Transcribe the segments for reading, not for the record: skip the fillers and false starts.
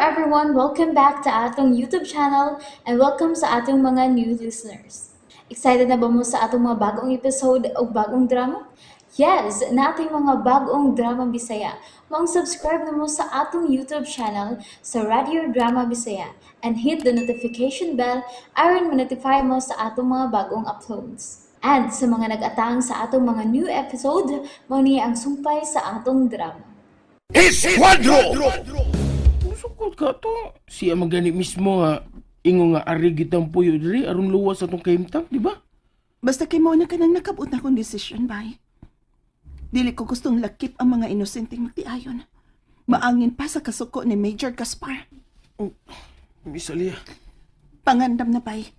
everyone, welcome back to atong YouTube channel and welcome sa atong mga new listeners. Excited na ba mo sa atong mga bagong episode o bagong drama? Yes, na ating mga bagong drama Bisaya. Mag-subscribe na mo sa atong YouTube channel sa Radio Drama Bisaya and hit the notification bell aron ma-notify mo sa atong mga bagong uploads. And sa mga nag-atang sa atong mga new episode, mo niya ang sumpay sa atong drama. Esquadro! Sukot ka to. Siya magani mismo nga ingo nga ari gitang puyo diri aron luwas atong kahimtang, di ba? Basta kay mo na ka nang nakabot na akong desisyon, bay. Dili ko gustong lakip ang mga inosenteng magtiayon. Maangin pa sa kasuko ni Major Gaspar. Miss Alia. Pangandam na, bay.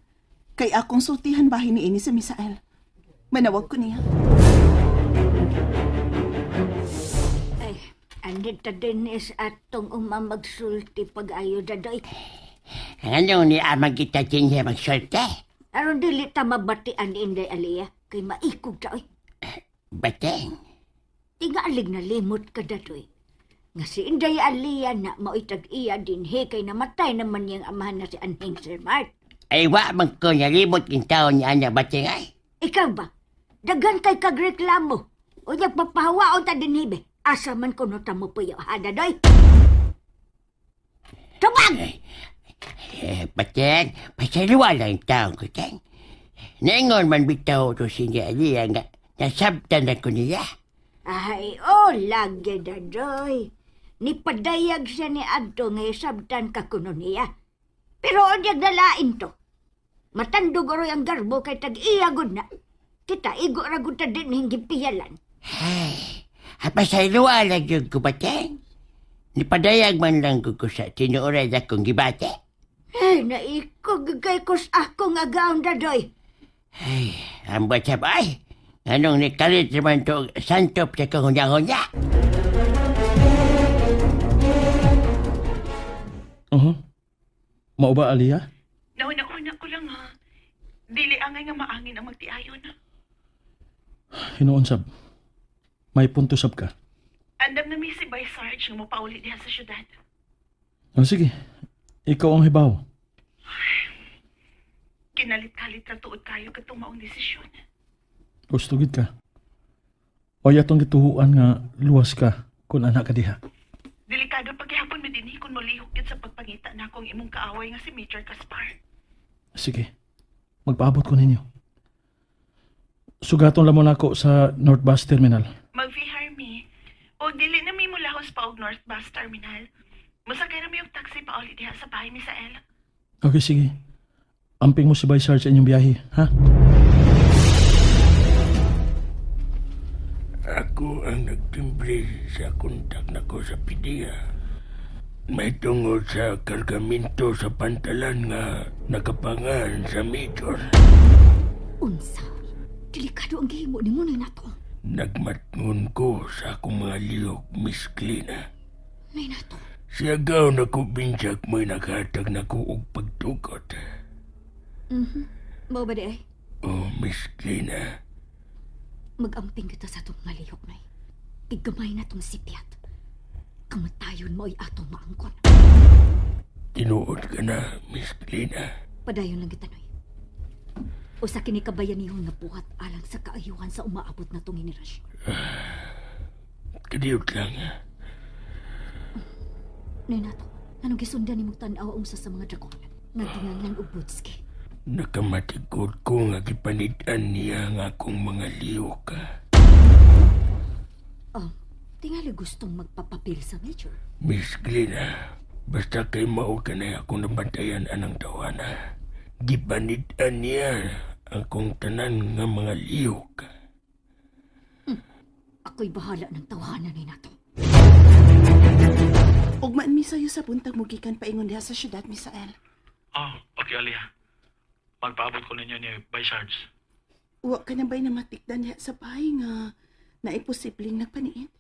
Kay akong sultihan bahay ni ini si Misael. Manawag ko niya. Ay, andito din is atong umamagsulti pag-ayo dadoy. Ano ni amang kita din niya magsulte? Aron dili ta mabatian Inday Aliyah, kay maikog ta oy. Bateng. Tingalig na limot ka dadoy. Nga si Inday Aliyah na mao'y iya din he kay namatay naman niyang amahan na si Anhing Sir Mart. Ay wa man ko nalimot yung taon niya na bateng ay. Ikaw ba? Dagan kay kagreklamo. O nagpapahawaon ta din hibe. Asa man kuno ta mo puyo ha dadoy. Tubag! Bateng, pasaliwa lang yung taon ko, Teng. Naingon man bitaw to si niya Alia nga nasabtan ako niya. Ay, lagi dadoy. Nipadayag siya ni Adto nga sabtan ka kuno niya. Pero odyag nalain to. Matandog oroy ang garbo kay tag-iyagod na. Kita igo ragod ta din hinggip piyalan. Ay, pasaliwa lang yung ko, Bateng. Nipadayag man lang ko sa tinuoray na kong gibate. Ay, naikog kay kus akong agaon dadoy. Ay, ang batsab ay. Anong nikalit naman to santop sa kahunya-hunya? Mao ba Alia? Nauna-una ko lang ha. Dili angay nga maangin ang magtiayon. Hinoon sab. May punto sab ka. Andam na mi si Vice Sarge nga mopauli diha sa syudad. Sige, ikaw ang hibaw. Kinalit-kalit ra tuod kayo katong maong desisyon. Gusto gid ka. O yatong gituhuan nga luwas ka kung anak ka diha. Delikado paghihapon mi dinhi kung molihok gid sa pagpangita na akong imong kaaway nga si Major Gaspar. Sige, magpaabot ko ninyo. Sugaton lamon ako sa North Bus Terminal. Mag-vihar mi. O dili na mi mulahos pa og North Bus Terminal. Musakay na mi og taxi pauli diha sa bahay mi sa El. Okay, sige. Amping mo si Vice Sarge sa inyong biyahe, ha? Ako ang nagtimbre sa kontak nako sa PDEA. May tungod sa kargamento sa pantalan nga nakapangan sa Major. Unsa? Delikado ang gihimo ni mo na nato. Nagmatngon ko sa akong mga liyok, Miss Clina. May nato. Siyagaw na ko binsak mo'y nakahatag na ko og pagtukot. Mao ba di ay? Oh, Miss Clina. Magamping kita sa itong ngalihok na eh. Igamay na itong sipyat. Kamatayon mo ay atong maangkon. Tinuod ka na, Miss Clina. Padayon lang kita, Noy. O sa kinikabayan niyong nabuhat alang sa kaayuhan sa umaabot na itong henerasyon. Kadiyot lang. Noy nato, anong gisundan ni mong tanaw ang sa mga dragon? Nagdinganlan o Budski. Nakamatikod ko nga gipanitan niya nga akong mga liyok. Tingali gustong magpapapil sa Major. Miss Clina, basta kay mao ka na akong nabantayan anang tawana. Gipanitan niya akong tanan nga mga liyok. Ako'y bahala ng tawanan ni nato. Ugmaan mi sayo sa buntag mo gikan paingon diha sa syudad, Misael. Okay, Alia. Magpaabot ko ninyo ni Vice Sarge. Wa ka na ba'y na matikdan diha sa bahay nga naiposibleng nagpaniid?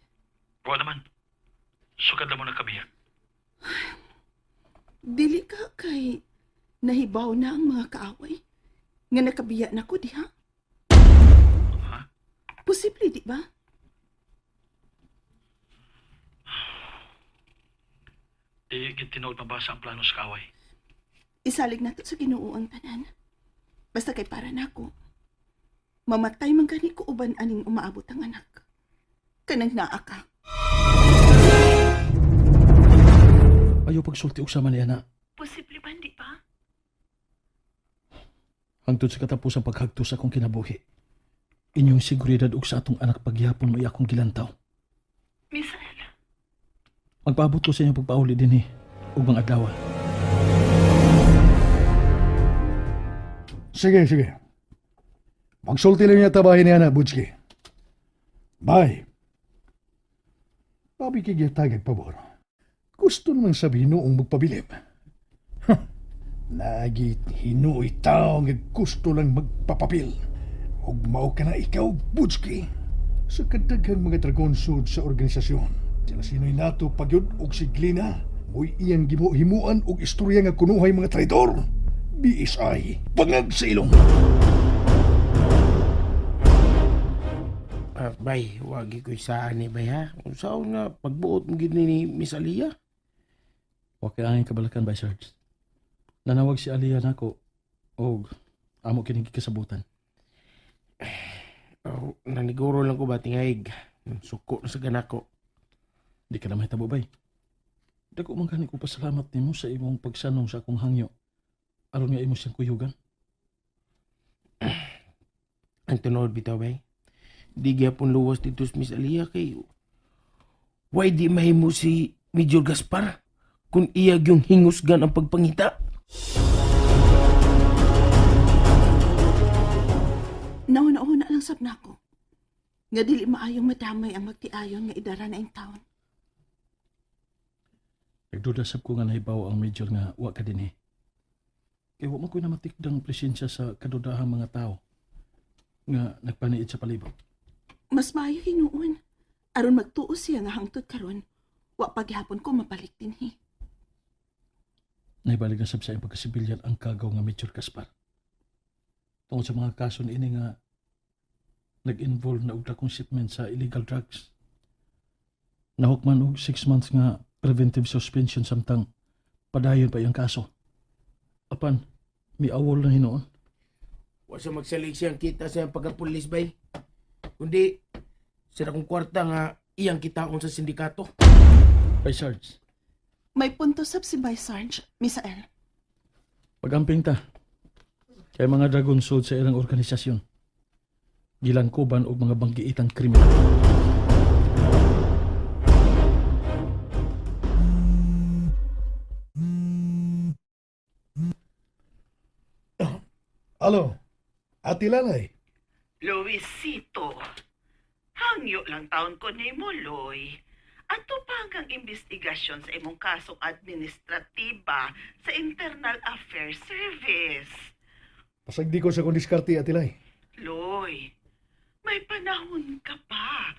Wa naman. Sukad na mo na kabiyak. Dili ka kay nahibaw na ang mga kaaway nga nakabiya na ko diha. Ha? Posible, di ba? Di gitinuod mabasa ang plano sa kaway. Isalig na to sa Ginoo ang tanan. Basta kay para nako. Mamatay man gani ko uban aning umaabot ang anak. Kanang naa ka. Ayaw pagsulti og sama niya na. Posible ba, di ba? Hangtod sa katapusang paghagto sa akong kinabuhi. Inyong seguridad og sa atong anak pagyapon mo akong gilantaw. Misael, Magpaabot ko sa inyong pagpauli din ug mga adlaw. Sige, sige. Magsulti lang niya tabahin niya na, Butski. Bye. Pabikigitagag pabor. Gusto naman sabihin noong magpabilib. Nagit hinuoy tao nga gusto lang magpapapil. Ug mao ka na ikaw, Butski. Sa kadaghang mga dragon sword sa organisasyon. Sila sino'y nato pagyod og siglina. Mo'y iyang himuan og istorya nga kunuhay mga traidor. BSI, pangag sa ilong. Bay, wagi ko saan ni bay ha. Kung saan nga pagbuot mo gini ni Miss Aliyah. Wa kay angin kabalakan by Sarge. Nanawag si Aliyah nako og amo kining kasabutan. Oh, naniguro lang ko ba tingayig. Suko na sa ganako. Di ka na mahitabo bay. Dako man gani ko pasalamat nimo sa imong pagsanong sa akong hangyo. Aron nga imo siyang kuyugan. Ang tunod bitaw bay. Di gyapon luwas dito si Miss Aliyah kay why di mahimo si Major Gaspar kung iyag yung hingusgan ang pagpangita. Nauna-una lang sab nako. Nga dili maayong madamay ang magtiayon nga idara na ing taon. Nagduda sab ko nga nahibaw ang major nga wa ka dinhi. Kay wa man ko'y namatikdang presensya sa kadudahang mga tao nga nagpaniid sa palibot. Mas maayo hinuon. Aron magtuo siya nga hangtod karon, wa paghapon ko mabalik dinhi. Naibalik na sab sa iyang pagkasibilyan ang kagaw nga Major Gaspar. Tungod sa mga kaso ni ini nga nag-involve na og dakong shipment sa illegal drugs. Nahukman og 6 months nga preventive suspension samtang padayon pa iyang kaso. Apan, may awol na hinoon. Wa sa magsalig siyang kita sa pagkapulis bay. Kundi sira kong kwarta nga iyang kitaon sa sindikato. By Sarge, May punto sab si Vice Sarge, Misael. pag-amping ta. Kay mga dragon sword sa ilang organisasyon. Gilangkuban og mga banggiitang kriminal. Alo, Ate Lalay. Luisito, hangyo lang taon ko ni mo, Loy. Ato pa hanggang investigasyon sa imong kasong administratiba sa Internal Affairs Service. Pasagdi ko sa kondiskarte, Ate Lay. Loy, may panahon ka pa.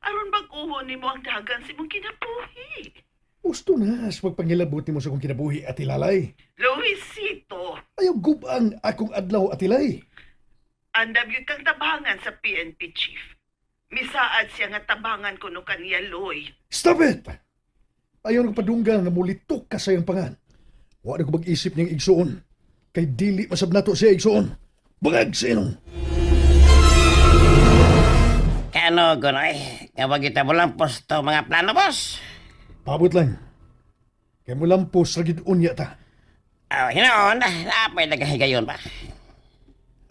Aron mag-uho ni mo ang dagan sa imong kinabuhi. Gusto na sa pagpangilabot mo sa kong kinabuhi, Ate Lalay. Luisito, Ayaw gubang akong adlaw, Ate Lay. andam yun kang tabangan sa PNP chief. Misaad siya nga tabangan ko no kaniya, Loy. Stop it! Ayaw nagpadunggal nga mulitok ka sa iyang pangan. Wa na ko mag-isip niyang igsuon. Kay dili masab nato siya igsuon. Bangag sa inong. Kano, Gunoy? Kapag kita mo lang posto mga plano, boss? Pabot lang. Kay mo lampos ragid unya ta. Hinoon, napay nagahigayon pa.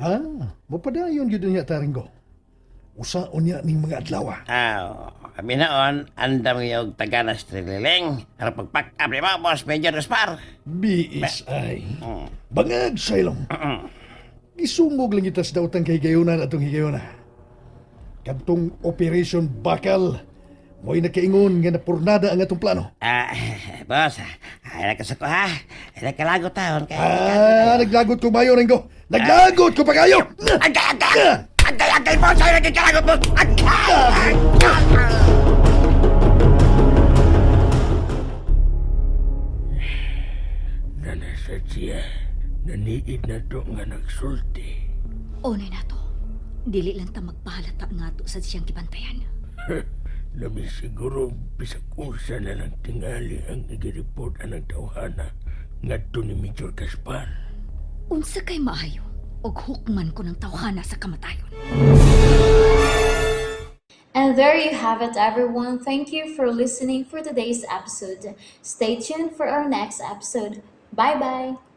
Ha? Mapadayon yun niya taringgo. Usaon niya ning mga adlaw. Kami noon, andam yung taganas trililing. Pero pagpak-up ni mo, boss, Major Gaspar. BSI. Bangag sa ilong. Isumog lang kita sa daotang kahigayunan atong higayuna. Kantong Operation Bakal, mo'y nakaingon nga napurnada ang atong plano. Boss, ay nakasako ha. Ay nakalagot taon. Naglagot ko mayo, Ringo. Naglagot ko pa kayo! Agay, boss, ay nakikalagot, boss. Nanasadya, naniid na to nga nagsulti. Unay na to. Dili lang ta magpahalata nga to sa siyang kibantayan. Labi siguro bisag unsa na lang tingali ang nag-report ang tawhana ngadto ni Major Gaspar. Unsa kay maayo og hukman ko ng tawhana sa kamatayon. And there you have it, everyone. Thank you for listening for today's episode. Stay tuned for our next episode. Bye bye.